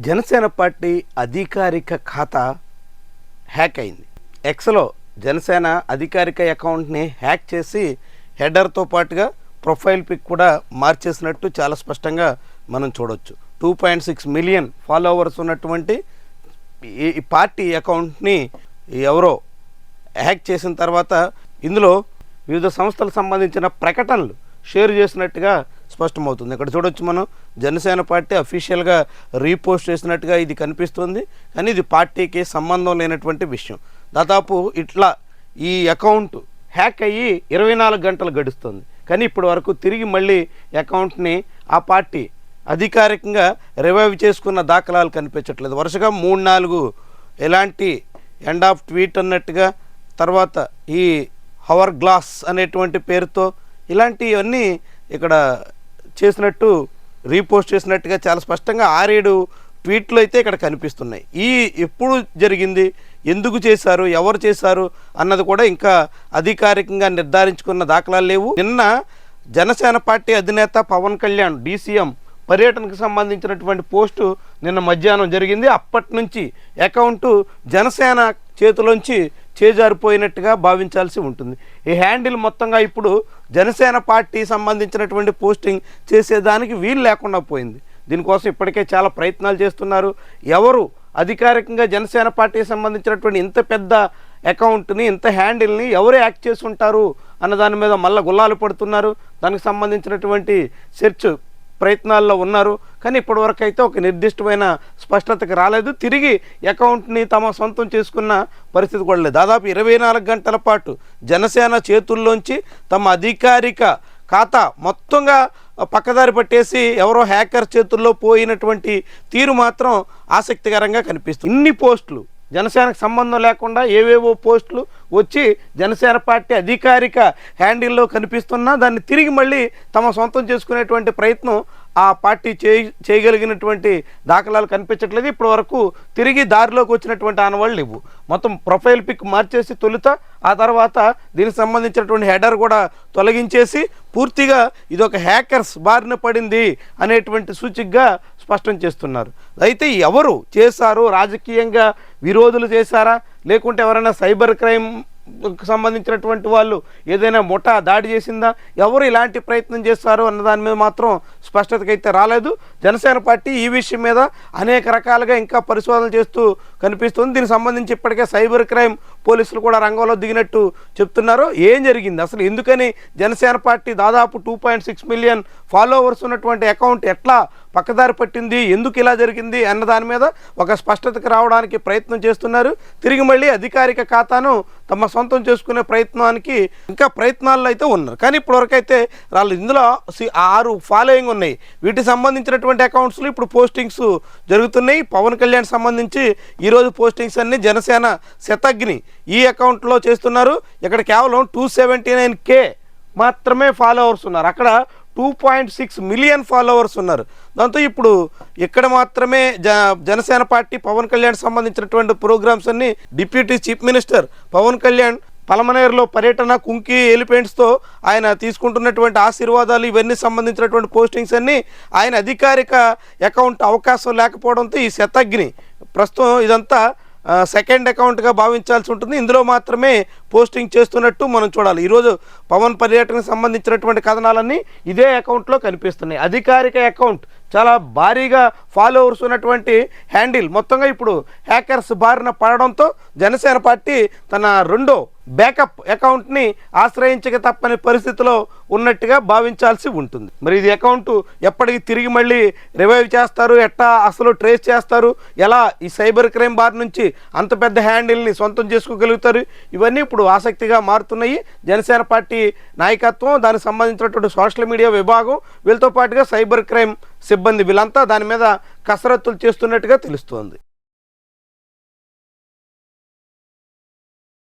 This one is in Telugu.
జనసేన పార్టీ అధికారిక ఖాతా హ్యాక్ అయింది. ఎక్స్లో జనసేన అధికారిక అకౌంట్ని హ్యాక్ చేసి హెడర్తో పాటుగా ప్రొఫైల్ పిక్ కూడా మార్చేసినట్టు చాలా స్పష్టంగా మనం చూడవచ్చు. 2.6 మిలియన్ ఫాలోవర్స్ ఉన్నటువంటి ఈ పార్టీ అకౌంట్ని ఎవరో హ్యాక్ చేసిన తర్వాత ఇందులో వివిధ సంస్థలకు సంబంధించిన ప్రకటనలు షేర్ చేసినట్టుగా స్పష్టమవుతుంది. ఇక్కడ చూడొచ్చు మనం జనసేన పార్టీ అఫీషియల్గా రీపోస్ట్ చేసినట్టుగా ఇది కనిపిస్తుంది. కానీ ఇది పార్టీకి సంబంధం లేనటువంటి విషయం. దాదాపు ఇట్లా ఈ అకౌంట్ హ్యాక్ అయ్యి 24 గంటలు గడుస్తుంది. కానీ ఇప్పటి వరకు తిరిగి మళ్ళీ అకౌంట్ని ఆ పార్టీ అధికారికంగా రివైవ్ చేసుకున్న దాఖలాలు కనిపించట్లేదు. వరుసగా 3-4 ఎలాంటి ఎండ్ ఆఫ్ ట్వీట్ అన్నట్టుగా, తర్వాత ఈ హవర్ గ్లాస్ అనేటువంటి పేరుతో ఇలాంటివన్నీ ఇక్కడ చేసినట్టు రీపోస్ట్ చేసినట్టుగా చాలా స్పష్టంగా 6-7 ట్వీట్లు అయితే ఇక్కడ కనిపిస్తున్నాయి. ఈ ఎప్పుడు జరిగింది, ఎందుకు చేశారు, ఎవరు చేశారు అన్నది కూడా ఇంకా అధికారికంగా నిర్ధారించుకున్న దాఖలాలు లేవు. నిన్న జనసేన పార్టీ అధినేత పవన్ కళ్యాణ్ DCM పర్యటనకు సంబంధించినటువంటి పోస్టు నిన్న మధ్యాహ్నం జరిగింది. అప్పటి నుంచి అకౌంటు జనసేన చేతిలోంచి చేజారిపోయినట్టుగా భావించాల్సి ఉంటుంది. ఈ హ్యాండిల్ మొత్తంగా ఇప్పుడు జనసేన పార్టీ సంబంధించినటువంటి పోస్టింగ్ చేసేదానికి వీలు లేకుండా పోయింది. దీనికోసం ఇప్పటికే చాలా ప్రయత్నాలు చేస్తున్నారు. ఎవరు అధికారికంగా జనసేన పార్టీకి సంబంధించినటువంటి ఇంత పెద్ద అకౌంట్ని, ఇంత హ్యాండిల్ని ఎవరు యాక్ట్ చేసి ఉంటారు అన్న దాని మీద మళ్ళీ గుల్లాలు పడుతున్నారు. దానికి సంబంధించినటువంటి సెర్చ్ ప్రయత్నాల్లో ఉన్నారు. కానీ ఇప్పటివరకు అయితే ఒక నిర్దిష్టమైన స్పష్టతకు రాలేదు. తిరిగి అకౌంట్ని తమ సొంతం చేసుకున్న పరిస్థితి కూడా లేదు. దాదాపు 24 గంటల పాటు జనసేన చేతుల్లోంచి తమ అధికారిక ఖాతా మొత్తంగా పక్కదారి పట్టేసి ఎవరో హ్యాకర్ చేతుల్లో పోయినటువంటి తీరు మాత్రం ఆసక్తికరంగా కనిపిస్తుంది. ఇన్ని పోస్టులు జనసేనకు సంబంధం లేకుండా ఏవేవో పోస్టులు వచ్చి జనసేన పార్టీ అధికారిక హ్యాండిల్లో కనిపిస్తున్నా దాన్ని తిరిగి మళ్ళీ తమ సొంతం చేసుకునేటువంటి ప్రయత్నం ఆ పార్టీ చేయగలిగినటువంటి దాఖలాలు కనిపించట్లేదు. ఇప్పటి వరకు తిరిగి దారిలోకి వచ్చినటువంటి ఆనవాళ్ళు లేవు. మొత్తం ప్రొఫైల్ పిక్ మార్చేసి తొలుత, ఆ తర్వాత దీనికి సంబంధించినటువంటి హెడర్ కూడా తొలగించేసి పూర్తిగా ఇదొక హ్యాకర్స్ బారిన పడింది అనేటువంటి సూచికగా స్పష్టం చేస్తున్నారు. అయితే ఎవరు చేశారు, రాజకీయంగా విరోధులు చేశారా, లేకుంటే ఎవరైనా సైబర్ క్రైమ్ సంబంధించినటువంటి వాళ్ళు ఏదైనా ముఠా దాడి చేసిందా, ఎవరు ఇలాంటి ప్రయత్నం చేస్తారు అన్న దాని మీద మాత్రం స్పష్టతకైతే రాలేదు. జనసేన పార్టీ ఈ విషయం మీద అనేక రకాలుగా ఇంకా పరిశోధనలు చేస్తూ కనిపిస్తుంది. దీనికి సంబంధించి ఇప్పటికే సైబర్ క్రైమ్ పోలీసులు కూడా రంగంలో దిగినట్టు చెప్తున్నారు. ఏం జరిగింది అసలు, ఎందుకని జనసేన పార్టీ దాదాపు 2.6 మిలియన్ ఫాలోవర్స్ ఉన్నటువంటి అకౌంట్ ఎట్లా పక్కదారి పట్టింది, ఎందుకు ఇలా జరిగింది అన్న దాని మీద ఒక స్పష్టతకు రావడానికి ప్రయత్నం చేస్తున్నారు. తిరిగి మళ్ళీ అధికారిక ఖాతాను తమ సొంతం చేసుకునే ప్రయత్నానికి ఇంకా ప్రయత్నాల్లో అయితే ఉన్నారు. కానీ ఇప్పటివరకు అయితే వాళ్ళు ఇందులో 6 ఫాలోయింగ్ ఉన్నాయి. వీటికి సంబంధించినటువంటి అకౌంట్స్లో ఇప్పుడు పోస్టింగ్స్ జరుగుతున్నాయి. పవన్ కళ్యాణ్ సంబంధించి ఈరోజు పోస్టింగ్స్ అన్ని జనసేన శతగ్ని ఈ అకౌంట్లో చేస్తున్నారు. ఇక్కడ కేవలం 279K మాత్రమే ఫాలోవర్స్ ఉన్నారు. అక్కడ 2.6 మిలియన్ ఫాలోవర్స్ ఉన్నారు. దాంతో ఇప్పుడు ఇక్కడ మాత్రమే జనసేన పార్టీ పవన్ కళ్యాణ్ సంబంధించినటువంటి ప్రోగ్రామ్స్ అన్ని deputy chief minister Pawan Kalyan పలమనేరులో పర్యటన, కుంకి ఎలిఫెంట్స్తో ఆయన తీసుకుంటున్నటువంటి ఆశీర్వాదాలు, ఇవన్నీ సంబంధించినటువంటి పోస్టింగ్స్ అన్నీ ఆయన అధికారిక అకౌంట్ అవకాశం లేకపోవడంతో ఈ శతగ్ని ప్రస్తుతం ఇదంతా సెకండ్ అకౌంట్గా భావించాల్సి ఉంటుంది. ఇందులో మాత్రమే పోస్టింగ్ చేస్తున్నట్టు మనం చూడాలి. ఈరోజు పవన్ పర్యటనకు సంబంధించినటువంటి కథనాలన్నీ ఇదే అకౌంట్లో కనిపిస్తున్నాయి. అధికారిక అకౌంట్ చాలా భారీగా ఫాలోవర్స్ ఉన్నటువంటి హ్యాండిల్ మొత్తంగా ఇప్పుడు హ్యాకర్స్ బారిన పడడంతో జనసేన పార్టీ తన రెండో బ్యాకప్ అకౌంట్ని ఆశ్రయించక తప్పని పరిస్థితిలో ఉన్నట్టుగా భావించాల్సి ఉంటుంది. మరి ఇది అకౌంట్ ఎప్పటికి తిరిగి మళ్ళీ రివైవ్ చేస్తారు, ఎట్టా అసలు ట్రేస్ చేస్తారు, ఎలా ఈ సైబర్ క్రైమ్ బారి నుంచి అంత పెద్ద హ్యాండిల్ని సొంతం చేసుకోగలుగుతారు, ఇవన్నీ ఇప్పుడు ఆసక్తిగా మారుతున్నాయి. జనసేన పార్టీ నాయకత్వం, దానికి సంబంధించినటువంటి సోషల్ మీడియా విభాగం, వీళ్ళతో పాటుగా సైబర్ క్రైమ్ సిబ్బంది, వీళ్ళంతా దాని మీద కసరత్తులు చేస్తున్నట్టుగా తెలుస్తోంది.